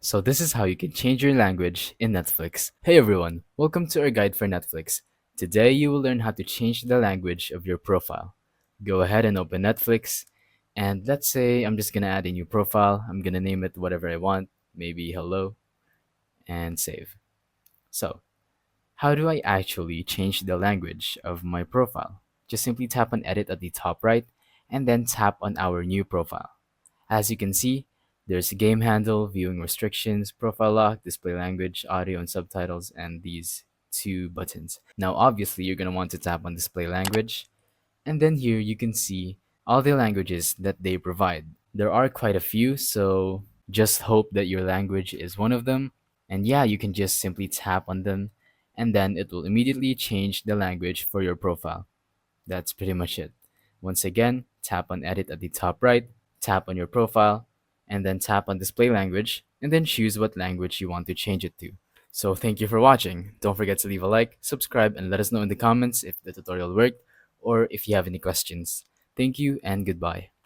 So this is how you can change your language in Netflix. Hey everyone, welcome to our guide for Netflix. Today you will learn how to change the language of your profile. Go ahead and open Netflix, and let's say I'm just gonna add a new profile. I'm gonna name it whatever I want, maybe hello, and save. So, how do I actually change the language of my profile? Just simply tap on edit at the top right, and then tap on our new profile. As you can see, there's game handle, viewing restrictions, profile lock, display language, audio and subtitles, and these two buttons. Now, obviously, you're going to want to tap on display language, and then here you can see all the languages that they provide. There are quite a few, so just hope that your language is one of them. And yeah, you can just simply tap on them, and then it will immediately change the language for your profile. That's pretty much it. Once again, tap on edit at the top right, tap on your profile, and then tap on display language, and then choose what language you want to change it to. So thank you for watching. Don't forget to leave a like, subscribe, and let us know in the comments if the tutorial worked or if you have any questions. Thank you and goodbye.